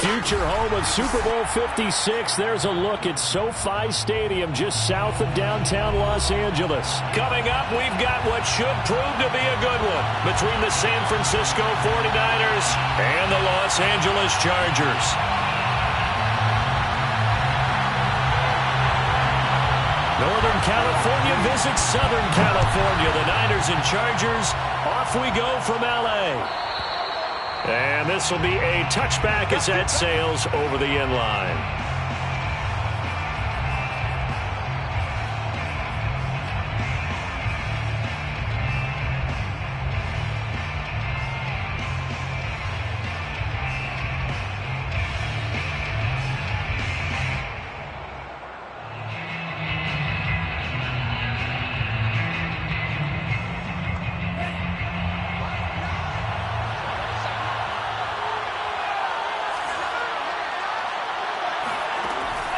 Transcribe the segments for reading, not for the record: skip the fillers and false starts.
future home of Super Bowl 56. There's a look at SoFi Stadium just south of downtown Los Angeles. Coming up, we've got what should prove to be a good one between the San Francisco 49ers and the Los Angeles Chargers. Northern California visits Southern California. The Niners and Chargers, off we go from LA. And this will be a touchback as that sails over the end line.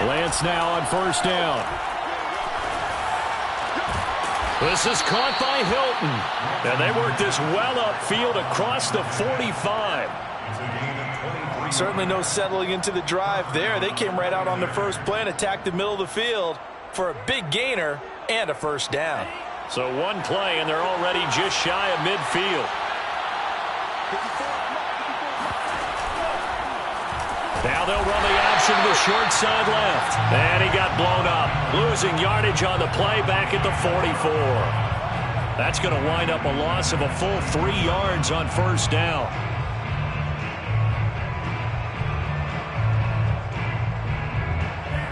Lance now on first down. This is caught by Hilton. And they work this well upfield across the 45. Certainly no settling into the drive there. They came right out on the first play and attacked the middle of the field for a big gainer and a first down. So one play, and they're already just shy of midfield. Now they'll run the option to the short side left. And he got blown up. Losing yardage on the play back at the 44. That's going to wind up a loss of a full 3 yards on first down.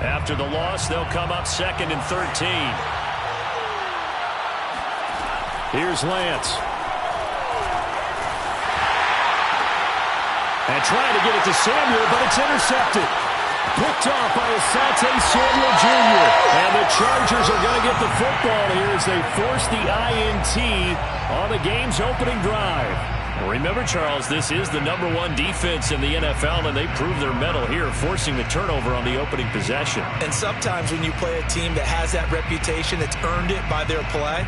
After the loss, they'll come up 2nd and 13. Here's Lance. And trying to get it to Samuel, but it's intercepted. Picked off by Asante Samuel Jr. And the Chargers are going to get the football here as they force the INT on the game's opening drive. Remember, Charles, this is the #1 defense in the NFL, and they prove their mettle here, forcing the turnover on the opening possession. And sometimes when you play a team that has that reputation, it's earned it by their play.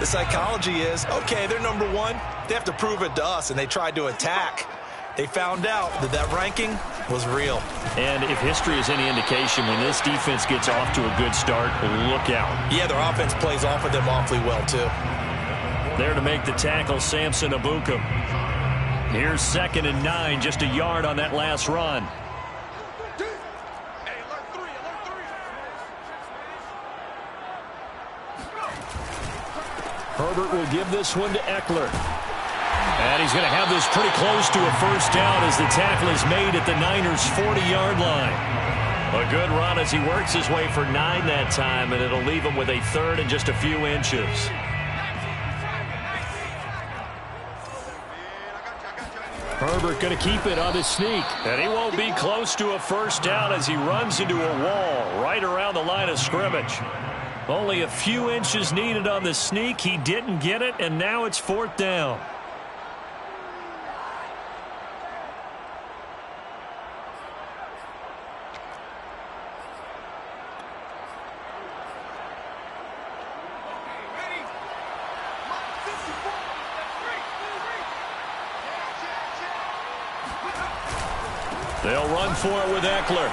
The psychology is, okay, they're #1. They have to prove it to us, and they tried to attack. They found out that that ranking was real. And if history is any indication, when this defense gets off to a good start, look out. Yeah, their offense plays off of them awfully well, too. There to make the tackle, Samson Abukum. Here's 2nd and 9, just a yard on that last run. Herbert will give this one to Eckler. And he's going to have this pretty close to a first down as the tackle is made at the Niners' 40-yard line. A good run as he works his way for 9 that time, and it'll leave him with a 3rd and just a few inches. Herbert going to keep it on the sneak. And he won't be close to a first down as he runs into a wall right around the line of scrimmage. Only a few inches needed on the sneak. He didn't get it, and now it's 4th down. They'll run for it with Eckler.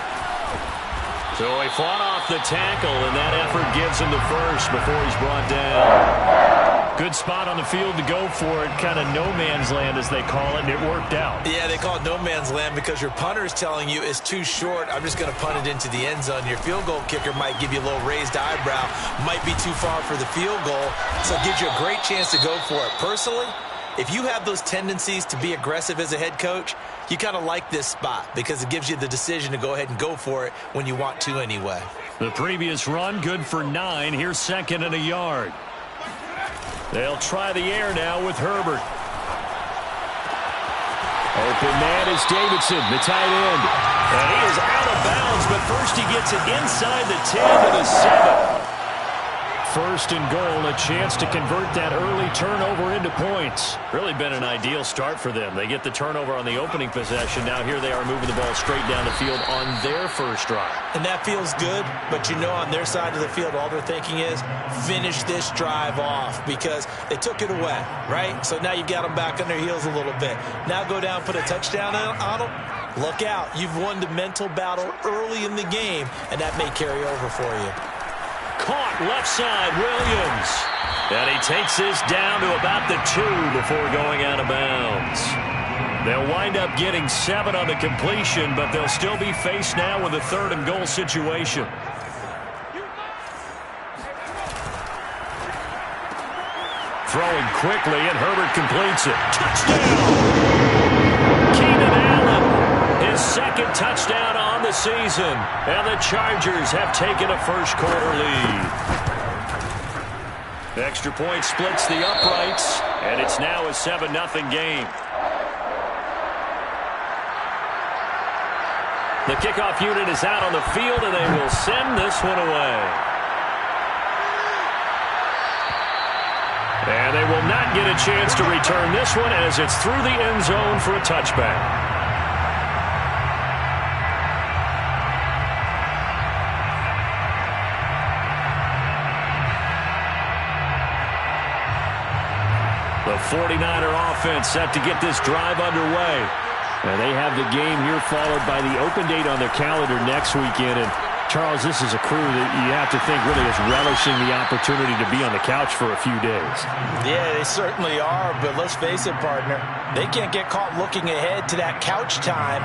So he fought off the tackle, and that effort gives him the first before he's brought down. Good spot on the field to go for it, kind of no man's land as they call it, and it worked out. Yeah, they call it no man's land because your punter is telling you it's too short. I'm just going to punt it into the end zone. Your field goal kicker might give you a little raised eyebrow, might be too far for the field goal, so it gives you a great chance to go for it. Personally, if you have those tendencies to be aggressive as a head coach, you kind of like this spot because it gives you the decision to go ahead and go for it when you want to anyway. The previous run, good for 9. Here's 2nd and a yard. They'll try the air now with Herbert. Open man is Davidson, the tight end. And he is out of bounds, but first he gets it inside the 10 to the 7. 1st and goal, a chance to convert that early turnover into points. Really been an ideal start for them. They get the turnover on the opening possession. Now here they are moving the ball straight down the field on their first drive. And that feels good, but you know on their side of the field, all they're thinking is finish this drive off because they took it away, right? So now you got them back on their heels a little bit. Now go down, put a touchdown on them. Look out. You've won the mental battle early in the game, and that may carry over for you. Caught left side, Williams. And he takes this down to about the 2 before going out of bounds. They'll wind up getting 7 on the completion, but they'll still be faced now with a 3rd and goal situation. Throwing quickly, and Herbert completes it. Touchdown! Keenan Allen, his 2nd touchdown on the season. And the Chargers have taken a first-quarter lead. The extra point splits the uprights, and it's now a 7-0 game. The kickoff unit is out on the field, and they will send this one away. And they will not get a chance to return this one as it's through the end zone for a touchback. The 49er offense set to get this drive underway. And they have the game here followed by the open date on their calendar next weekend. And Charles, this is a crew that you have to think really is relishing the opportunity to be on the couch for a few days. Yeah, they certainly are, but let's face it, partner. They can't get caught looking ahead to that couch time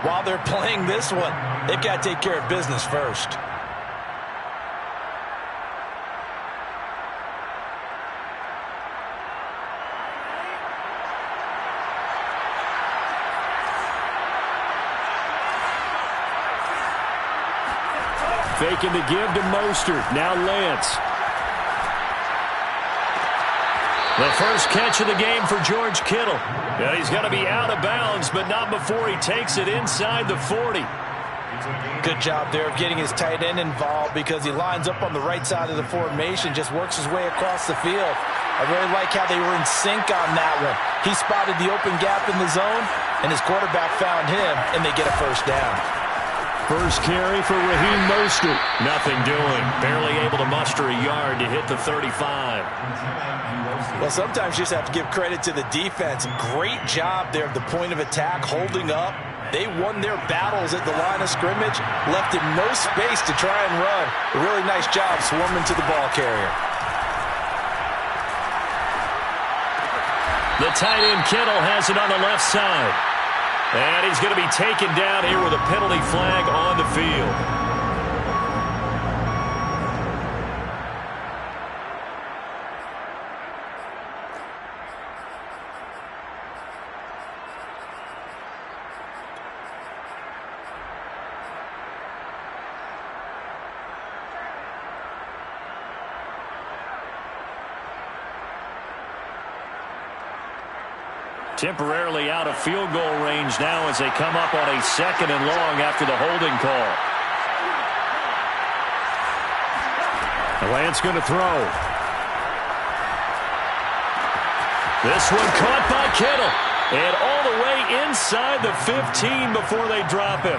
while they're playing this one. They've got to take care of business first. Faking the give to Mostert. Now Lance. The first catch of the game for George Kittle. And he's going to be out of bounds, but not before he takes it inside the 40. Good job there of getting his tight end involved because he lines up on the right side of the formation, just works his way across the field. I really like how they were in sync on that one. He spotted the open gap in the zone, and his quarterback found him, and they get a first down. First carry for Raheem Mostert. Nothing doing. Barely able to muster a yard to hit the 35. Well, sometimes you just have to give credit to the defense. Great job there at the point of attack, holding up. They won their battles at the line of scrimmage, left him no space to try and run. A really nice job swarming to the ball carrier. The tight end Kittle has it on the left side. And he's going to be taken down here with a penalty flag on the field. Temporarily out of field goal range now as they come up on a 2nd and long after the holding call. Lance going to throw. This one caught by Kittle. And all the way inside the 15 before they drop him.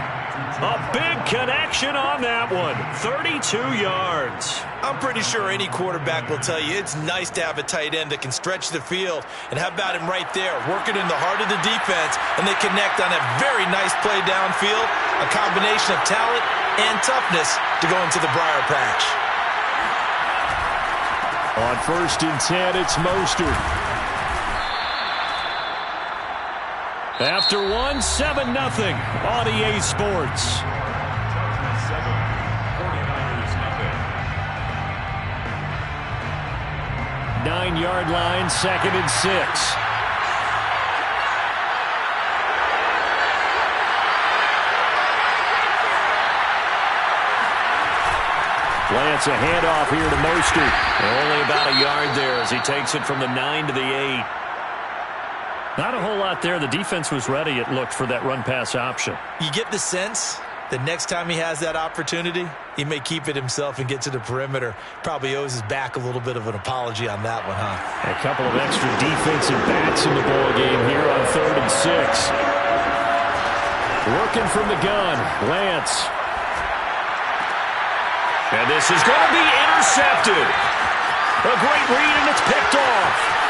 A big connection on that one. 32 yards. I'm pretty sure any quarterback will tell you it's nice to have a tight end that can stretch the field. And how about him right there, working in the heart of the defense, and they connect on a very nice play downfield, a combination of talent and toughness to go into the briar patch. On 1st and 10, it's Mostert. After 7-0 on EA Sports. 9-yard line, 2nd and 6. Lance, a handoff here to Mostert. Only about a yard there as he takes it from the 9 to the 8. Not a whole lot there. The defense was ready, it looked, for that run-pass option. You get the sense that next time he has that opportunity, he may keep it himself and get to the perimeter. Probably owes his back a little bit of an apology on that one, huh? A couple of extra defensive backs in the ball game here on 3rd and 6. Working from the gun, Lance. And this is going to be intercepted. A great read, and it's picked off.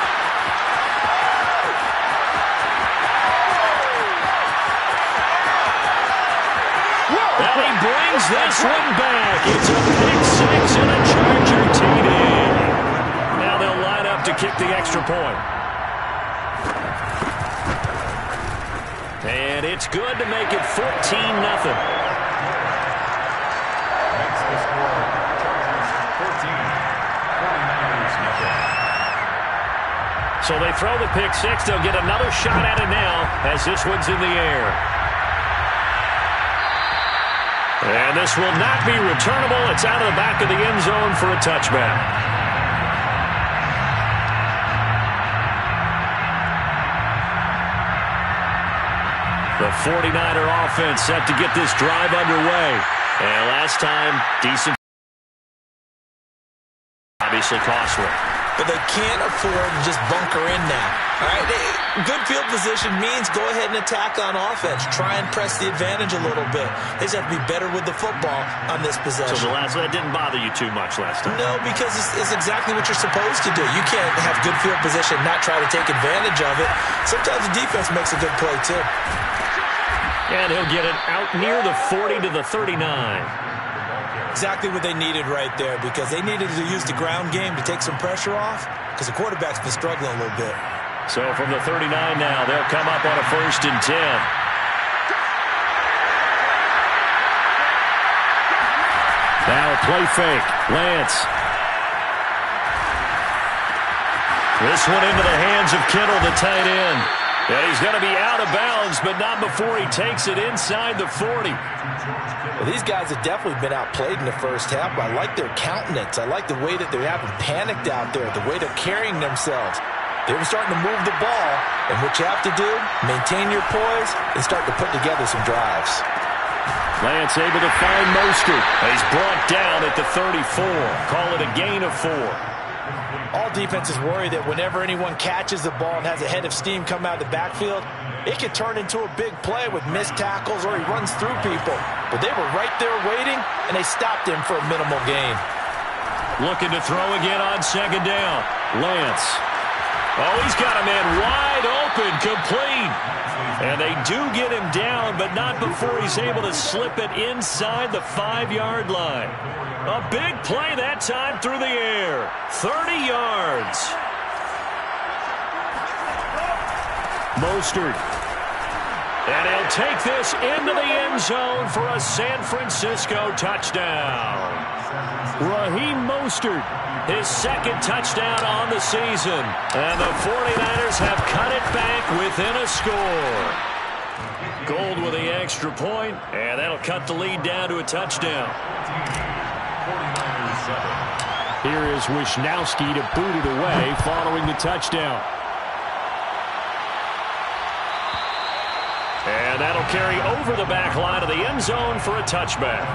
throws this one back. It's a pick six and a Charger TD. Now they'll line up to kick the extra point. And it's good to make it 14-0. So they throw the pick six. They'll get another shot at it now as this one's in the air. And this will not be returnable. It's out of the back of the end zone for a touchback. The 49er offense set to get this drive underway. And last time, decent. Obviously costly. But they can't afford to just bunker in now. All right, good field position means go ahead and attack on offense. Try and press the advantage a little bit. They just have to be better with the football on this possession. So that didn't bother you too much last time? No, because it's exactly what you're supposed to do. You can't have good field position and not try to take advantage of it. Sometimes the defense makes a good play, too. And he'll get it out near the 40 to the 39. Exactly what they needed right there, because they needed to use the ground game to take some pressure off, because the quarterback's been struggling a little bit. So from the 39 now, they'll come up on a 1st and 10. Now a play fake. Lance. This one into the hands of Kittle, the tight end. And he's going to be out of bounds, but not before he takes it inside the 40. Well, these guys have definitely been outplayed in the first half. I like their countenance. I like the way that they haven't panicked out there, the way they're carrying themselves. They're starting to move the ball, and what you have to do, maintain your poise and start to put together some drives. Lance able to find Mostert. He's brought down at the 34. Call it a gain of 4. All defenses worry that whenever anyone catches the ball and has a head of steam come out of the backfield, it could turn into a big play with missed tackles or he runs through people. But they were right there waiting, and they stopped him for a minimal gain. Looking to throw again on 2nd down. Lance. Oh, he's got a man wide open, complete. And they do get him down, but not before he's able to slip it inside the 5-yard line. A big play that time through the air. 30 yards. Mostert. And he'll take this into the end zone for a San Francisco touchdown. Raheem Mostert, his 2nd touchdown on the season. And the 49ers have cut it back within a score. Gold with the extra point, and that'll cut the lead down to a touchdown. Here is Wisnowski to boot it away following the touchdown. And that'll carry over the back line of the end zone for a touchback.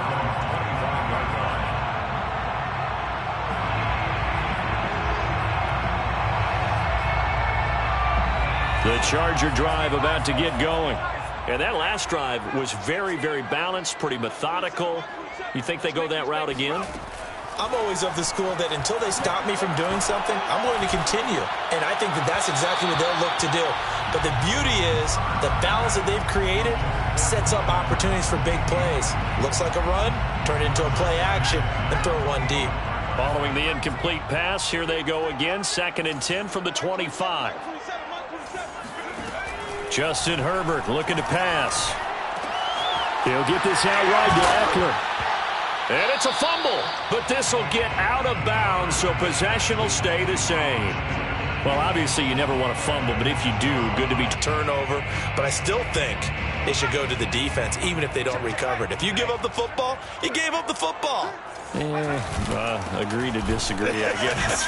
The Charger drive about to get going. And that last drive was very, very balanced, pretty methodical. You think they go that route again? I'm always of the school that until they stop me from doing something, I'm willing to continue. And I think that that's exactly what they'll look to do. But the beauty is the balance that they've created sets up opportunities for big plays. Looks like a run, turn it into a play action, and throw one deep. Following the incomplete pass, here they go again. 2nd and 10 from the 25. Justin Herbert looking to pass. He'll get this out wide to Eckler. And it's a fumble, but this will get out of bounds, so possession will stay the same. Well, obviously you never want to fumble, but if you do, good to be turnover. But I still think they should go to the defense, even if they don't recover it. If you give up the football, you gave up the football. Agree to disagree, I guess.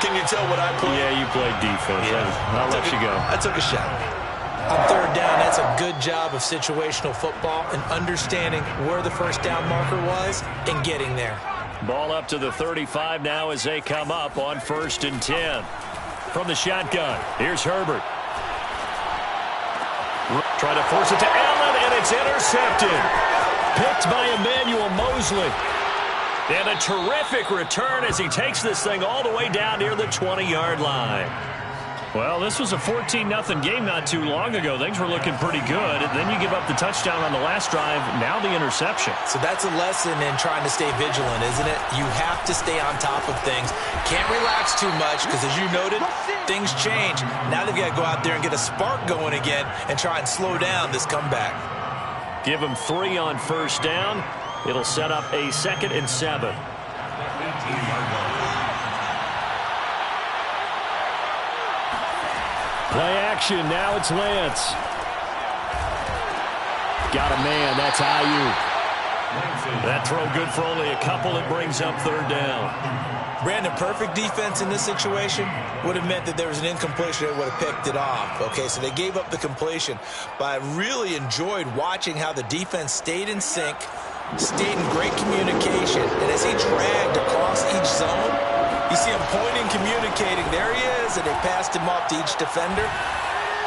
Can you tell what I played? Yeah, you played defense. Yeah. I'll let you go. I took a shot. On 3rd down, that's a good job of situational football and understanding where the first down marker was and getting there. Ball up to the 35 now as they come up on 1st and 10. From the shotgun, here's Herbert. Try to force it to Allen, and it's intercepted. Picked by Emmanuel Mosley. And a terrific return as he takes this thing all the way down near the 20-yard line. Well, this was a 14-0 game not too long ago. Things were looking pretty good. And then you give up the touchdown on the last drive. Now the interception. So that's a lesson in trying to stay vigilant, isn't it? You have to stay on top of things. Can't relax too much because, as you noted, things change. Now they've got to go out there and get a spark going again and try and slow down this comeback. Give them 3 on first down. It'll set up a 2nd and 7. Play action. Now it's Lance. Got a man. That's Ayuk. That throw good for only a couple. It brings up 3rd down. Brandon, perfect defense in this situation would have meant that there was an incompletion that would have picked it off. Okay, so they gave up the completion. But I really enjoyed watching how the defense stayed in sync, stayed in great communication. And as he dragged across each zone, you see him pointing, communicating. There he is, and they passed him off to each defender.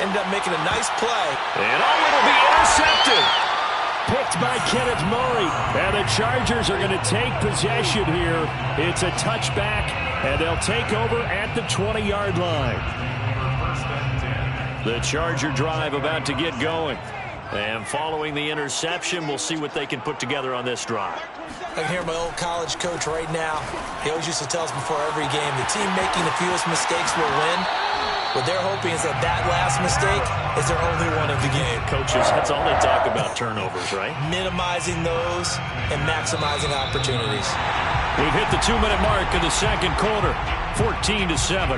Ended up making a nice play. And it'll be intercepted. Picked by Kenneth Murray. And the Chargers are going to take possession here. It's a touchback, and they'll take over at the 20-yard line. The Charger drive about to get going. And following the interception, we'll see what they can put together on this drive. I can hear my old college coach right now. He always used to tell us before every game, the team making the fewest mistakes will win. What they're hoping is that last mistake is their only one of the game. Coaches, that's all they talk about, turnovers, right? Minimizing those and maximizing opportunities. We've hit the 2-minute mark in the second quarter, 14-7.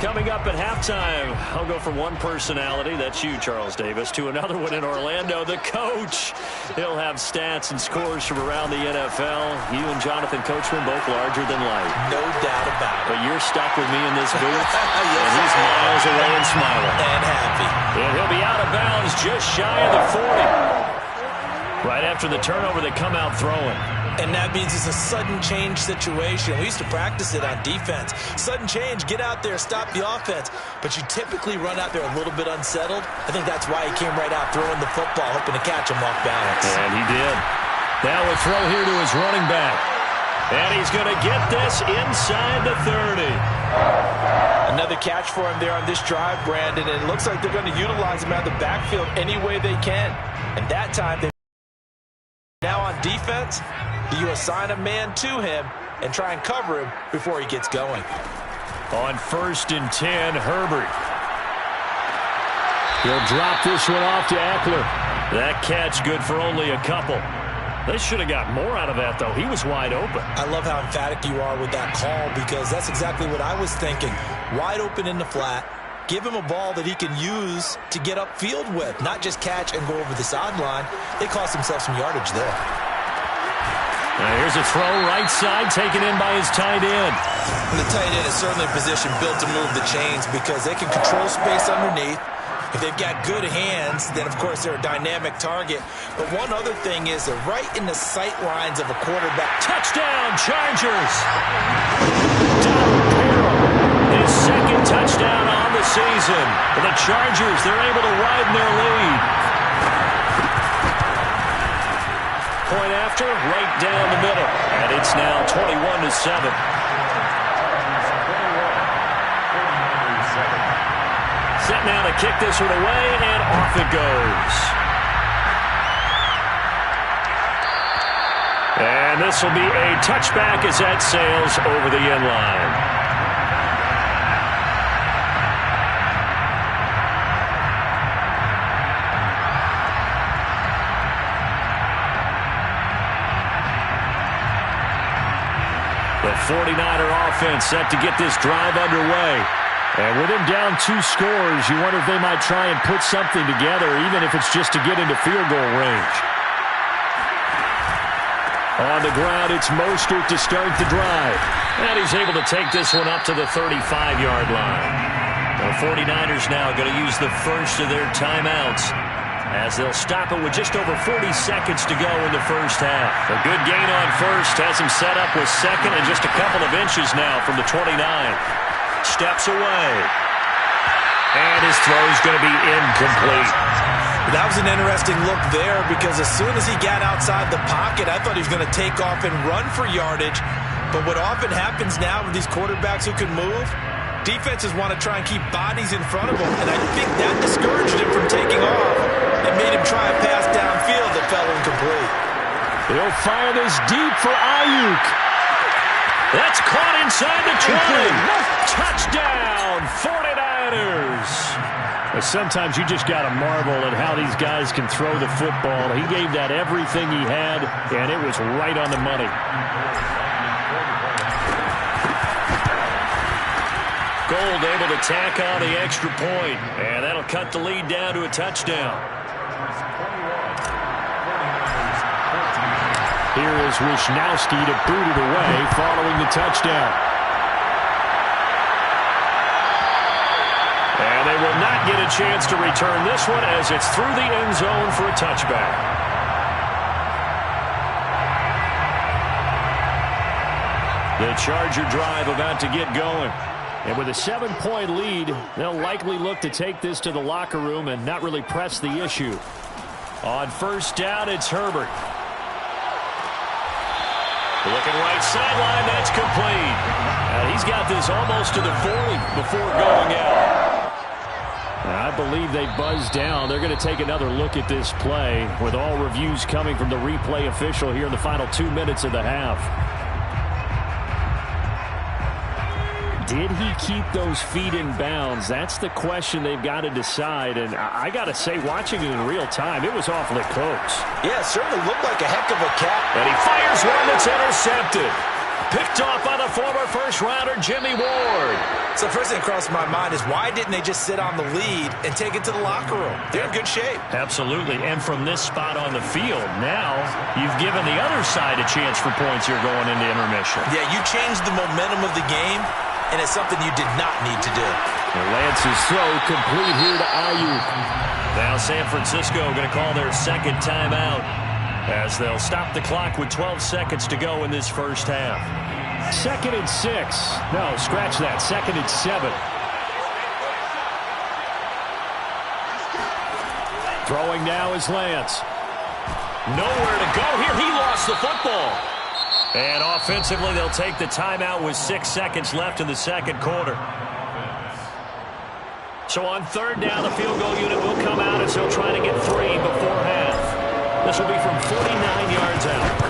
Coming up at halftime, I'll go from one personality, that's you, Charles Davis, to another one in Orlando, the coach. He'll have stats and scores from around the NFL. You and Jonathan Coachman both larger than life. No doubt about it. But you're stuck with me in this booth, yes, and he's miles away and smiling. And happy. And he'll be out of bounds just shy of the 40. Right after the turnover, they come out throwing. And that means it's a sudden change situation. We used to practice it on defense. Sudden change, get out there, stop the offense. But you typically run out there a little bit unsettled. I think that's why he came right out throwing the football, hoping to catch him off balance. And he did. Now a throw here to his running back. And he's going to get this inside the 30. Another catch for him there on this drive, Brandon. And it looks like they're going to utilize him out of the backfield any way they can. And that time, they now on defense, you assign a man to him and try and cover him before he gets going. On 1st and 10, Herbert. He'll drop this one off to Eckler. That catch good for only a couple. They should have got more out of that, though. He was wide open. I love how emphatic you are with that call because that's exactly what I was thinking. Wide open in the flat. Give him a ball that he can use to get upfield with, not just catch and go over the sideline. They cost themselves some yardage there. Now here's a throw right side taken in by his tight end. And the tight end is certainly a position built to move the chains because they can control space underneath. If they've got good hands, then of course they're a dynamic target. But one other thing is they're right in the sight lines of a quarterback. Touchdown, Chargers! His 2nd touchdown on the season. For the Chargers, they're able to widen their lead. Point after, right down the middle. And it's now 21-7. Set now to kick this one away, and off it goes. And this will be a touchback as that sails over the end line. The 49er offense set to get this drive underway. And with him down 2 scores, you wonder if they might try and put something together, even if it's just to get into field goal range. On the ground, it's Mostert to start the drive. And he's able to take this one up to the 35-yard line. The 49ers now going to use the first of their timeouts as they'll stop it with just over 40 seconds to go in the first half. A good gain on first has him set up with 2nd and just a couple of inches now from the 29. Steps away. And his throw's going to be incomplete. That was an interesting look there because as soon as he got outside the pocket, I thought he was going to take off and run for yardage. But what often happens now with these quarterbacks who can move, Defenses want to try and keep bodies in front of him, and I think that discouraged him from taking off and made him try a pass downfield that fell incomplete. He'll fire this deep for Ayuk. That's caught inside the 20. Touchdown, 49ers. Sometimes you just got to marvel at how these guys can throw the football. He gave that everything he had, and it was right on the money. Gold able to tack on the extra point, and that'll cut the lead down to a touchdown. Here is Wishnowski to boot it away following the touchdown. And they will not get a chance to return this one as it's through the end zone for a touchback. The Charger drive about to get going. And with a 7-point lead, they'll likely look to take this to the locker room and not really press the issue. On first down, it's Herbert. Looking right sideline, that's complete. He's got this almost to the 40 before going out. I believe they buzzed down. They're going to take another look at this play with all reviews coming from the replay official here in the final 2 minutes of the half. Did he keep those feet in bounds? That's the question they've got to decide. And I got to say, watching it in real time, it was awfully close. Yeah, it certainly looked like a heck of a catch. And he fires one that's intercepted. Picked off by the former first-rounder, Jimmy Ward. So the first thing that crossed my mind is why didn't they just sit on the lead and take it to the locker room? They're in good shape. Absolutely. And from this spot on the field, now you've given the other side a chance for points here going into intermission. Yeah, you changed the momentum of the game, and it's something you did not need to do. Lance's throw complete here to Ayuk. Now San Francisco going to call their second timeout as they'll stop the clock with 12 seconds to go in this first half. 2nd and 6. No, scratch that. 2nd and 7. Throwing now is Lance. Nowhere to go here. He lost the football. And offensively, they'll take the timeout with 6 seconds left in the second quarter. So on third down, the field goal unit will come out as they'll try to get 3 before half. This will be from 49 yards out.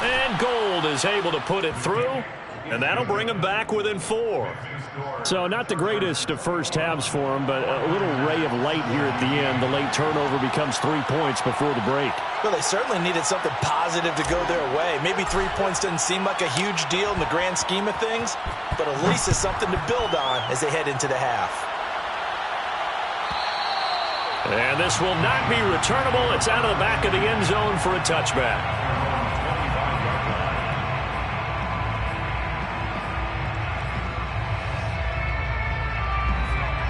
And Gold is able to put it through, and that'll bring him back within 4. So not the greatest of first halves for him, but a little ray of light here at the end. The late turnover becomes 3 points before the break. Well, they certainly needed something positive to go their way. Maybe 3 points doesn't seem like a huge deal in the grand scheme of things, but at least it's something to build on as they head into the half. And this will not be returnable. It's out of the back of the end zone for a touchback.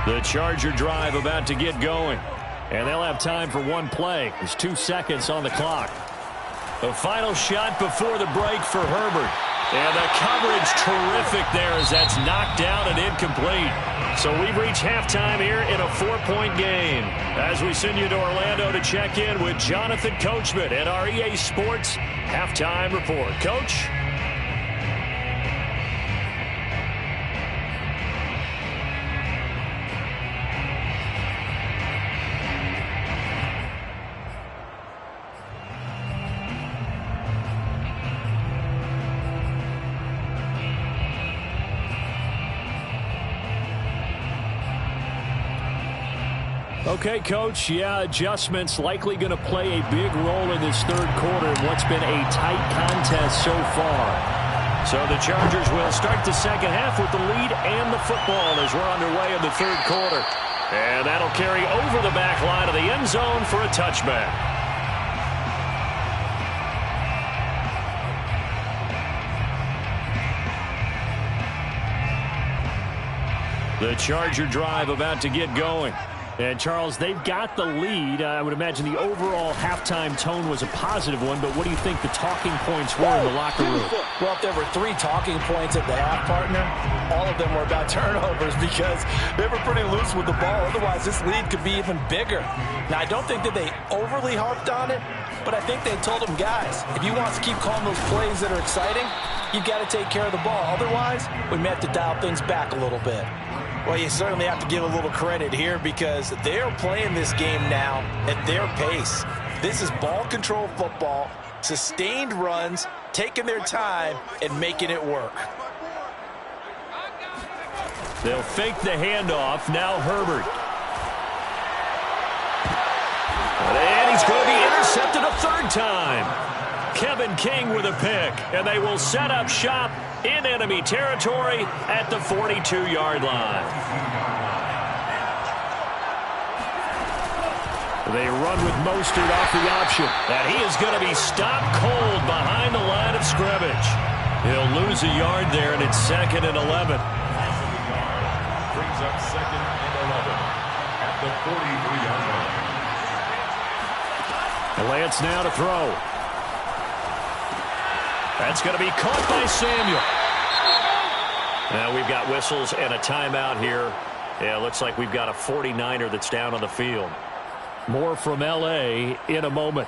The Charger drive about to get going. And they'll have time for one play. There's 2 seconds on the clock. The final shot before the break for Herbert. And the coverage terrific there as that's knocked down and incomplete. So we've reached halftime here in a 4-point game. As we send you to Orlando to check in with Jonathan Coachman at our EA Sports Halftime Report. Coach? Okay, Coach, yeah, adjustments likely going to play a big role in this third quarter in what's been a tight contest so far. So the Chargers will start the second half with the lead and the football as we're underway in the third quarter. And that'll carry over the back line of the end zone for a touchback. The Charger drive about to get going. And, Charles, they've got the lead. I would imagine the overall halftime tone was a positive one, but what do you think the talking points were in the locker room? Well, if there were 3 talking points at the half, partner, all of them were about turnovers because they were pretty loose with the ball. Otherwise, this lead could be even bigger. Now, I don't think that they overly harped on it, but I think they told them, guys, if you want to keep calling those plays that are exciting, you've got to take care of the ball. Otherwise, we may have to dial things back a little bit. Well, you certainly have to give a little credit here because they're playing this game now at their pace. This is ball control football, sustained runs, taking their time, and making it work. They'll fake the handoff. Now Herbert. And he's going to be intercepted a third time. Kevin King with a pick. And they will set up shop in enemy territory at the 42-yard line. They run with Mostert off the option. And he is going to be stopped cold behind the line of scrimmage. He'll lose a yard there, and it's 2nd and 11. Brings up 2nd and 11 at the 43-yard line. Lance now to throw. That's going to be caught by Samuel. Now we've got whistles and a timeout here. Yeah, looks like we've got a 49er that's down on the field. More from LA in a moment.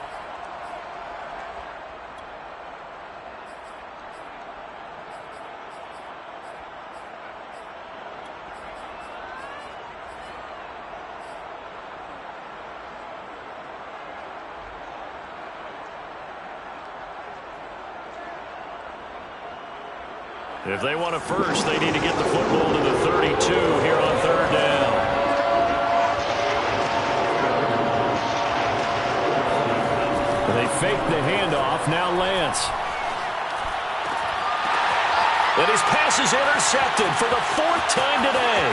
If they want a first, they need to get the football to the 32 here on third down. They fake the handoff. Now Lance. And his pass is intercepted for the 4th time today.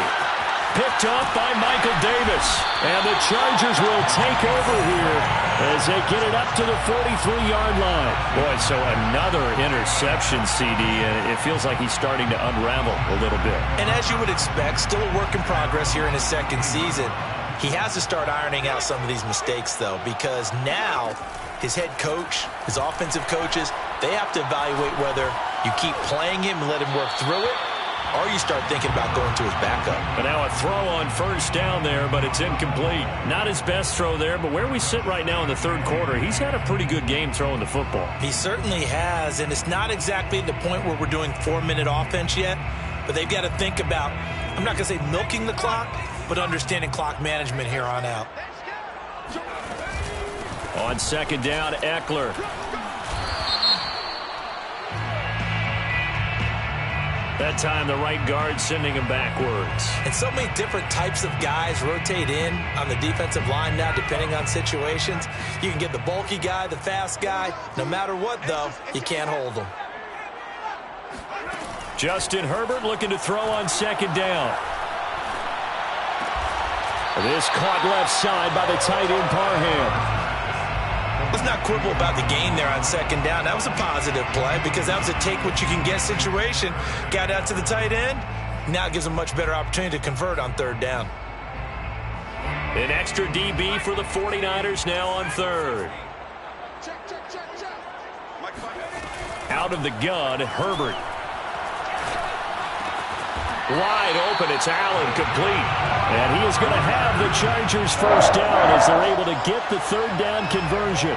Picked up by Michael Davis. And the Chargers will take over here as they get it up to the 43-yard line. Boy, so another interception, CD, and it feels like he's starting to unravel a little bit. And as you would expect, still a work in progress here in his 2nd season. He has to start ironing out some of these mistakes, though, because now his head coach, his offensive coaches, they have to evaluate whether you keep playing him and let him work through it, or you start thinking about going to his backup. But now a throw on first down there, but it's incomplete. Not his best throw there, but where we sit right now in the 3rd quarter, he's had a pretty good game throwing the football. He certainly has, and it's not exactly at the point where we're doing 4-minute offense yet, but they've got to think about, I'm not going to say milking the clock, but understanding clock management here on out. On 2nd down, Eckler. That time, the right guard sending him backwards. And so many different types of guys rotate in on the defensive line now, depending on situations. You can get the bulky guy, the fast guy. No matter what, though, you can't hold them. Justin Herbert looking to throw on 2nd down. This caught left side by the tight end Parham. Let's not quibble about the gain there on 2nd down. That was a positive play because that was a take-what-you-can-get situation. Got out to the tight end. Now it gives them a much better opportunity to convert on 3rd down. An extra DB for the 49ers now on 3rd. Out of the gun, Herbert. Wide open, it's Allen, complete. And he is going to have the Chargers first down as they're able to get the 3rd down conversion.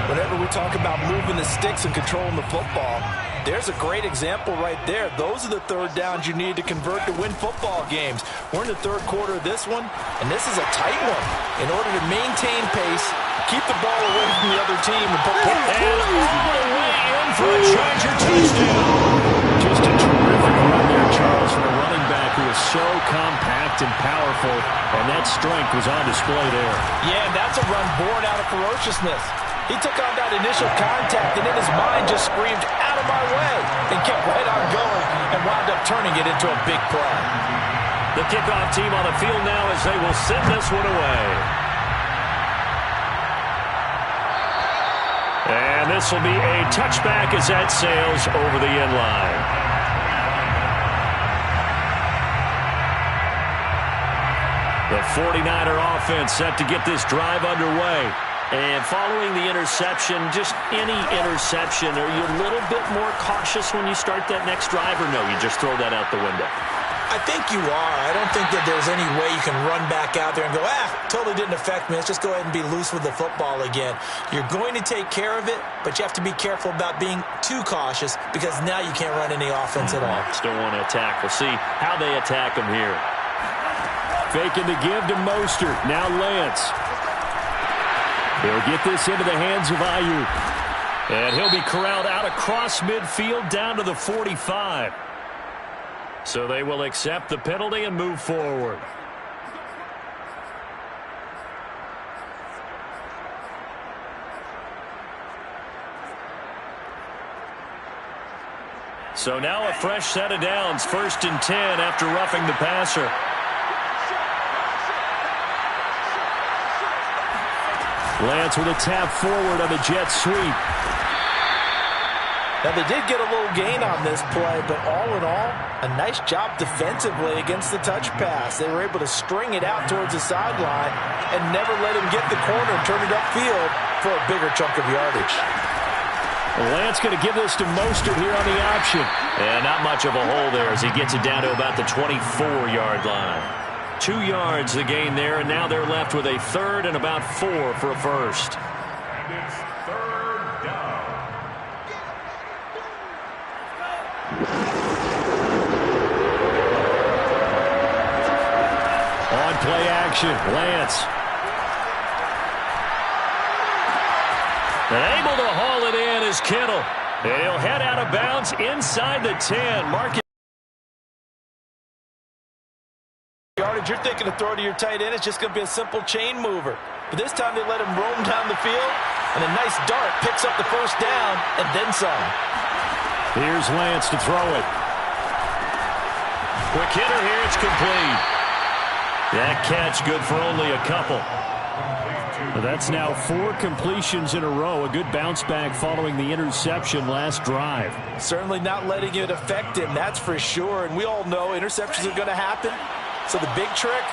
Whenever we talk about moving the sticks and controlling the football, there's a great example right there. Those are the 3rd downs you need to convert to win football games. We're in the 3rd quarter of this one, and this is a tight one. In order to maintain pace, keep the ball away from the other team. And all the way in for a Charger touchdown. Just a terrific run there, Charles, from a running back who is so compact and powerful, and that strength was on display there. Yeah, that's a run born out of ferociousness. He took on that initial contact, and in his mind just screamed, out of my way, and kept right on going and wound up turning it into a big play. The kickoff team on the field now as they will send this one away. And this will be a touchback as that sails over the end line. The 49er offense set to get this drive underway. And following the interception, just any interception, are you a little bit more cautious when you start that next drive, or no, you just throw that out the window? I think you are. I don't think that there's any way you can run back out there and go, totally didn't affect me. Let's just go ahead and be loose with the football again. You're going to take care of it, but you have to be careful about being too cautious because now you can't run any offense at all. Still want to attack. We'll see how they attack him here. Faking the give to Mostert. Now Lance. He'll get this into the hands of Ayuk. And he'll be corralled out across midfield down to the 45. So they will accept the penalty and move forward. So now a fresh set of downs. 1st and 10 after roughing the passer. Lance with a tap forward on the jet sweep. Now, they did get a little gain on this play, but all in all, a nice job defensively against the touch pass. They were able to string it out towards the sideline and never let him get the corner and turn it upfield for a bigger chunk of yardage. Lance going to give this to Mostert here on the option. And not much of a hole there as he gets it down to about the 24-yard line. 2 yards the gain there, and now they're left with a 3rd and about 4 for a first. And it's 3rd down. On play action, Lance. And able to haul it in is Kittle. And he'll head out of bounds inside the 10. Mark it. Yardage, you're thinking to throw to your tight end. It's just going to be a simple chain mover. But this time they let him roam down the field, and a nice dart picks up the first down and then some. Here's Lance to throw it. Quick hitter here, it's complete. That catch good for only a couple. That's now 4 completions in a row. A good bounce back following the interception last drive. Certainly not letting it affect him, that's for sure. And we all know interceptions are going to happen. So the big trick,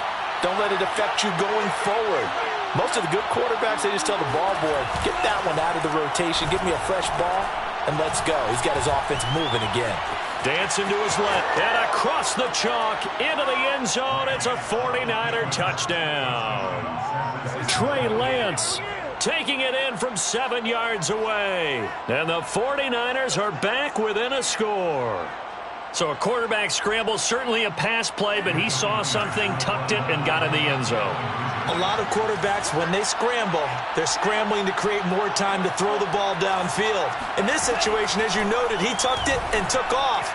don't let it affect you going forward. Most of the good quarterbacks, they just tell the ball boy, get that one out of the rotation, give me a fresh ball, and let's go. He's got his offense moving again. Dancing to his left, and across the chalk, into the end zone. It's a 49er touchdown. Trey Lance taking it in from 7 yards away. And the 49ers are back within a score. So a quarterback scramble, certainly a pass play, but he saw something, tucked it, and got in the end zone. A lot of quarterbacks, when they scramble, they're scrambling to create more time to throw the ball downfield. In this situation, as you noted, he tucked it and took off.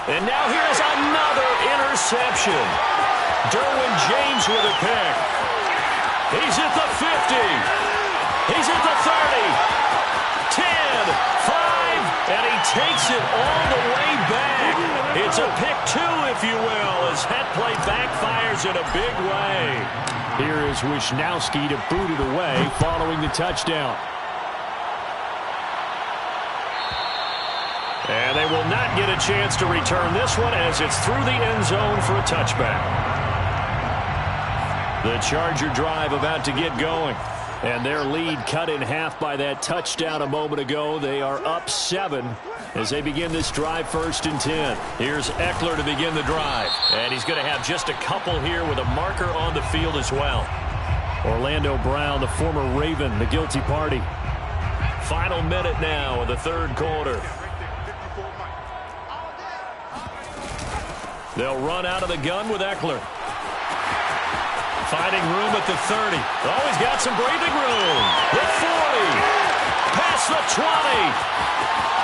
And now here's another interception. Derwin James with a pick. He's at the 50. He's at the 30. 10, 5, and he takes it all the way back. It's a pick 2, if you will, as that play backfires in a big way. Here is Wisnowski to boot it away following the touchdown. And they will not get a chance to return this one as it's through the end zone for a touchback. The Charger drive about to get going. And their lead cut in half by that touchdown a moment ago. They are up 7 as they begin this drive 1st and 10. Here's Eckler to begin the drive. And he's going to have just a couple here with a marker on the field as well. Orlando Brown, the former Raven, the guilty party. Final minute now of the 3rd quarter. They'll run out of the gun with Eckler. Finding room at the 30. Always got some breathing room. The 40. Past the 20.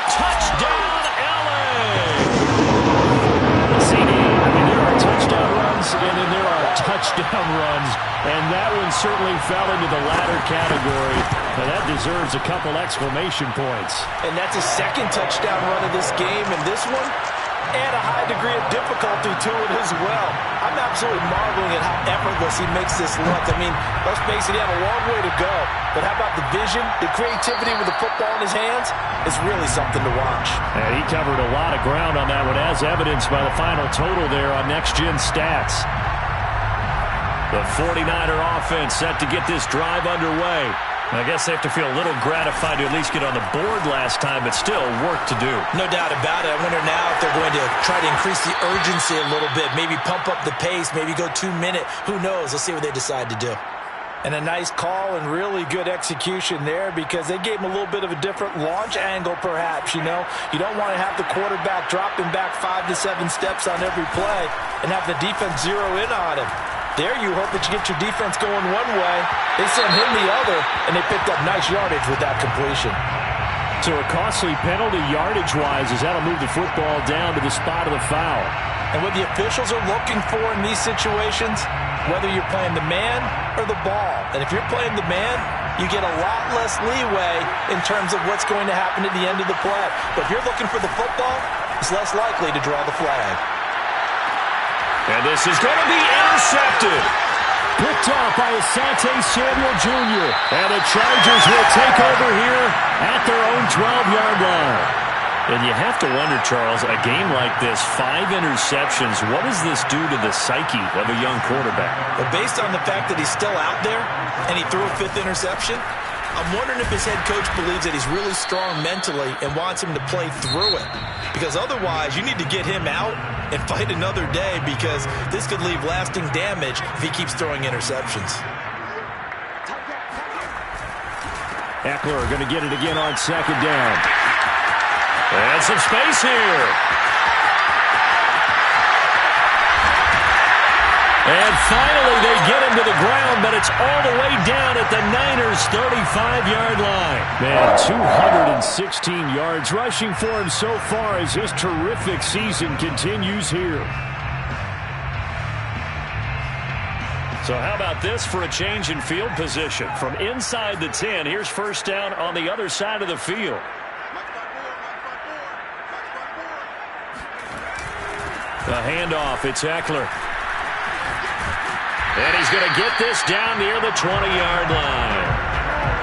Touchdown, LA. CD, I mean, there are touchdown runs, and then there are touchdown runs. And that one certainly fell into the latter category. And that deserves a couple exclamation points. And that's his 2nd touchdown run of this game. And this one, and a high degree of difficulty to it as well. I'm absolutely marveling at how effortless he makes this look. I mean, let's face it, he had a long way to go. But how about the vision, the creativity with the football in his hands? It's really something to watch. And he covered a lot of ground on that one, as evidenced by the final total there on Next Gen Stats. The 49er offense set to get this drive underway. I guess they have to feel a little gratified to at least get on the board last time, but still work to do. No doubt about it. I wonder now if they're going to try to increase the urgency a little bit, maybe pump up the pace, maybe go 2 minute. Who knows? Let's see what they decide to do. And a nice call and really good execution there because they gave him a little bit of a different launch angle perhaps, you know. You don't want to have the quarterback dropping back 5 to 7 steps on every play and have the defense zero in on him. There you hope that you get your defense going one way. They sent him the other, and they picked up nice yardage with that completion. So a costly penalty yardage-wise as that'll move the football down to the spot of the foul. And what the officials are looking for in these situations, whether you're playing the man or the ball. And if you're playing the man, you get a lot less leeway in terms of what's going to happen at the end of the play. But if you're looking for the football, it's less likely to draw the flag. And this is going to be intercepted. Picked off by Asante Samuel Jr. And the Chargers will take over here at their own 12-yard line. And you have to wonder, Charles, a game like this, 5 interceptions, what does this do to the psyche of a young quarterback? But based on the fact that he's still out there and he threw a 5th interception, I'm wondering if his head coach believes that he's really strong mentally and wants him to play through it. Because otherwise, you need to get him out and fight another day because this could leave lasting damage if he keeps throwing interceptions. Eckler going to get it again on 2nd down. And some space here. And finally, they get him to the ground, but it's all the way down at the Niners' 35-yard line. Man, 216 yards rushing for him so far as his terrific season continues here. So how about this for a change in field position? From inside the 10, here's 1st down on the other side of the field. The handoff, it's Eckler. And he's going to get this down near the 20-yard line.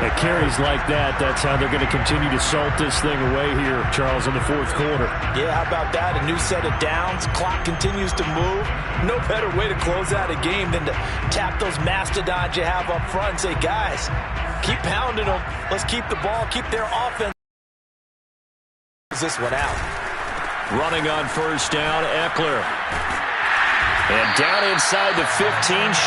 At carries like that, that's how they're going to continue to salt this thing away here, Charles, in the 4th quarter. Yeah, how about that? A new set of downs. Clock continues to move. No better way to close out a game than to tap those mastodons you have up front and say, guys, keep pounding them. Let's keep the ball, keep their offense. This one out. Running on 1st down, Eckler. And down inside the 15,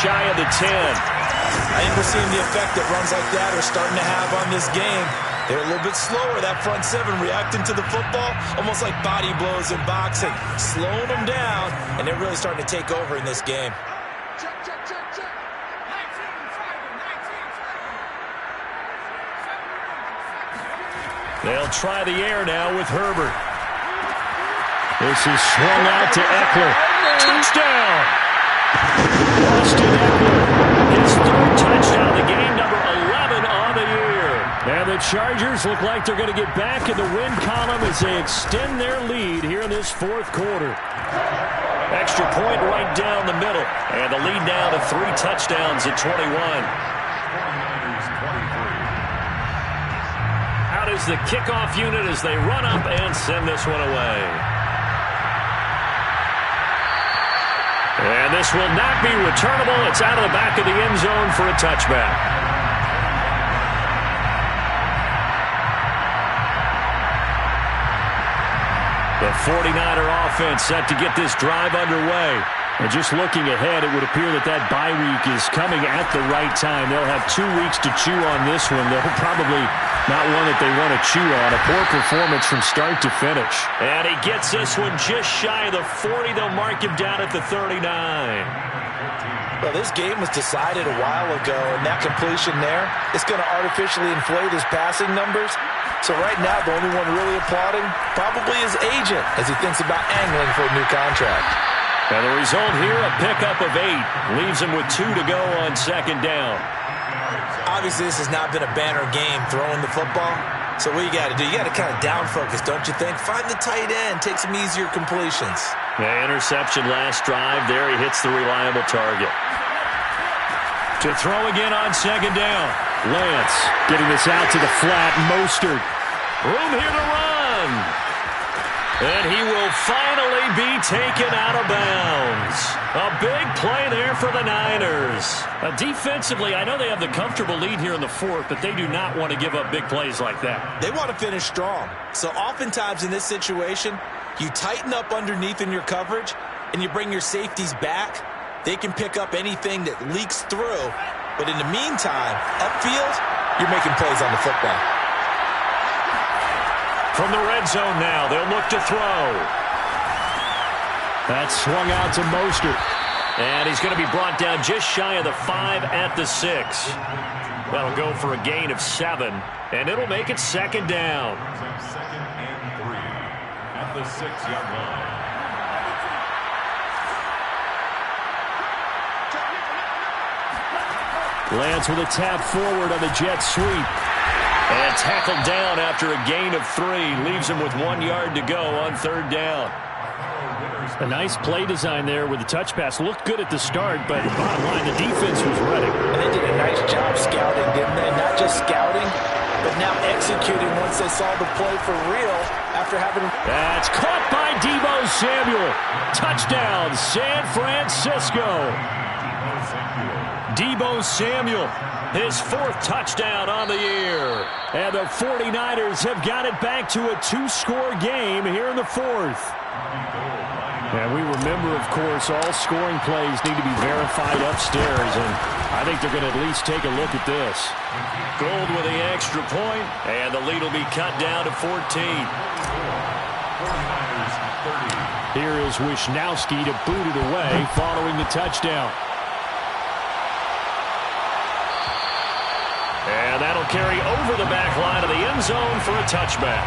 shy of the 10. I think we're seeing the effect that runs like that are starting to have on this game. They're a little bit slower, that front 7 reacting to the football, almost like body blows in boxing, slowing them down, and they're really starting to take over in this game. They'll try the air now with Herbert. This is swung out to Eckler. Touchdown! Austin Eckler, his 3rd touchdown of the game, number 11 on the year. And the Chargers look like they're going to get back in the win column as they extend their lead here in this 4th quarter. Extra point right down the middle. And the lead now to 3 touchdowns at 21. Out is the kickoff unit as they run up and send this one away. And this will not be returnable. It's out of the back of the end zone for a touchback. The 49er offense set to get this drive underway. And just looking ahead, it would appear that that bye week is coming at the right time. They'll have 2 weeks to chew on this one. They'll probably not one that they want to chew on. A poor performance from start to finish. And he gets this one just shy of the 40. They'll mark him down at the 39. Well, this game was decided a while ago, and that completion there, it's going to artificially inflate his passing numbers. So right now, the only one really applauding probably his agent as he thinks about angling for a new contract. And the result here, a pickup of 8. Leaves him with 2 to go on 2nd down. Obviously, this has not been a banner game throwing the football. So what you got to do, you got to kind of down focus, don't you think? Find the tight end, take some easier completions. Yeah, interception last drive. There he hits the reliable target. To throw again on 2nd down. Lance getting this out to the flat. Mostert. Room here to run. And he will finally be taken out of bounds. A big play there for the Niners. Defensively, I know they have the comfortable lead here in the fourth, but they do not want to give up big plays like that. They want to finish strong. So oftentimes in this situation, you tighten up underneath in your coverage, and you bring your safeties back. They can pick up anything that leaks through. But in the meantime, upfield, you're making plays on the football. From the red zone now, they'll look to throw. That's swung out to Mostert. And he's going to be brought down just shy of the 5 at the 6. That'll go for a gain of 7, and it'll make it second down. Second and 3 at the 6-yard line. Lance with a tap forward on the jet sweep. And tackled down after a gain of 3. Leaves him with 1 yard to go on third down. A nice play design there with the touch pass. Looked good at the start, but bottom line, the defense was ready. And they did a nice job scouting, didn't they? Not just scouting, but now executing once they saw the play for real after having... That's caught by Deebo Samuel. Touchdown, San Francisco. Deebo Samuel, his 4th touchdown on the year. And the 49ers have got it back to a 2-score game here in the 4th. And we remember, of course, all scoring plays need to be verified upstairs, and I think they're going to at least take a look at this. Gold with the extra point, and the lead will be cut down to 14. Here is Wisnowski to boot it away following the touchdown. And that'll carry over the back line of the end zone for a touchback.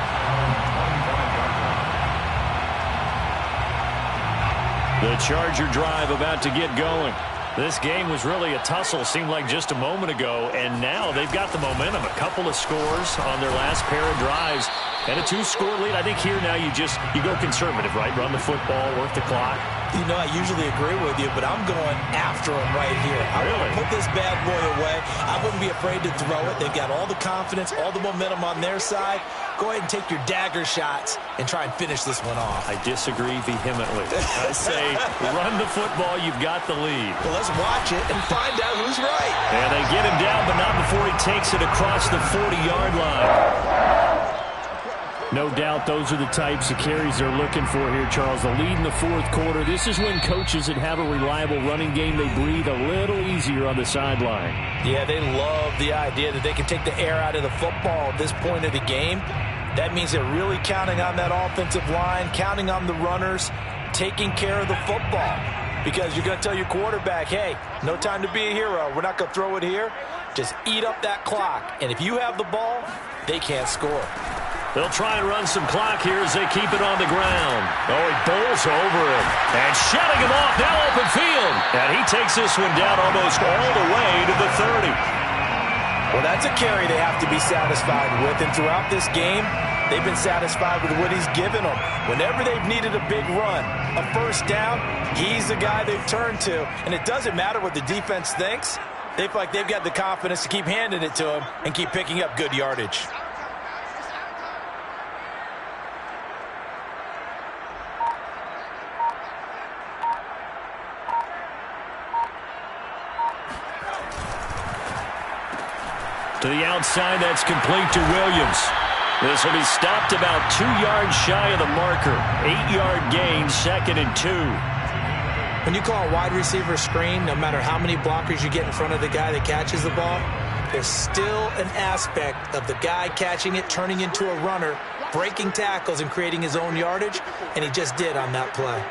The Charger drive about to get going. This game was really a tussle, seemed like just a moment ago, and now they've got the momentum. A couple of scores on their last pair of drives and a 2-score lead. I think here now you go conservative, right? Run the football, work the clock. You know, I usually agree with you, but I'm going after him right here. I want to put this bad boy away. I wouldn't be afraid to throw it. They've got all the confidence, all the momentum on their side. Go ahead and take your dagger shots and try and finish this one off. I disagree vehemently. I say run the football. You've got the lead. Well, let's watch it and find out who's right. And they get him down, but not before he takes it across the 40-yard line. No doubt those are the types of carries they're looking for here, Charles. The lead in the 4th quarter. This is when coaches that have a reliable running game, they breathe a little easier on the sideline. Yeah, they love the idea that they can take the air out of the football at this point of the game. That means they're really counting on that offensive line, counting on the runners, taking care of the football. Because you're going to tell your quarterback, hey, no time to be a hero. We're not going to throw it here. Just eat up that clock. And if you have the ball, they can't score. They'll try and run some clock here as they keep it on the ground. Oh, he bowls over him. And shutting him off, now open field. And he takes this one down almost all the way to the 30. Well, that's a carry they have to be satisfied with. And throughout this game, they've been satisfied with what he's given them. Whenever they've needed a big run, a first down, he's the guy they've turned to. And it doesn't matter what the defense thinks. They feel like they've got the confidence to keep handing it to him and keep picking up good yardage. To the outside, that's complete to Williams. This will be stopped about 2 yards shy of the marker. 8-yard gain, 2nd and 2. When you call a wide receiver screen, no matter how many blockers you get in front of the guy that catches the ball, there's still an aspect of the guy catching it, turning into a runner, breaking tackles and creating his own yardage, and he just did on that play.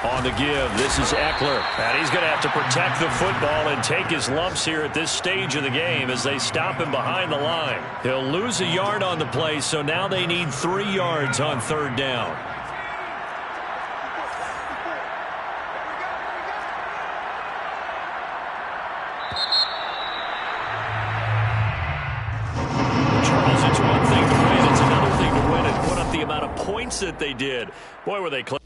On the give, this is Eckler. And he's going to have to protect the football and take his lumps here at this stage of the game as they stop him behind the line. He'll lose a yard on the play, so now they need 3 yards on third down. Charles, it's one thing to win. It's another thing to win and put up the amount of points that they did. Boy, were they close.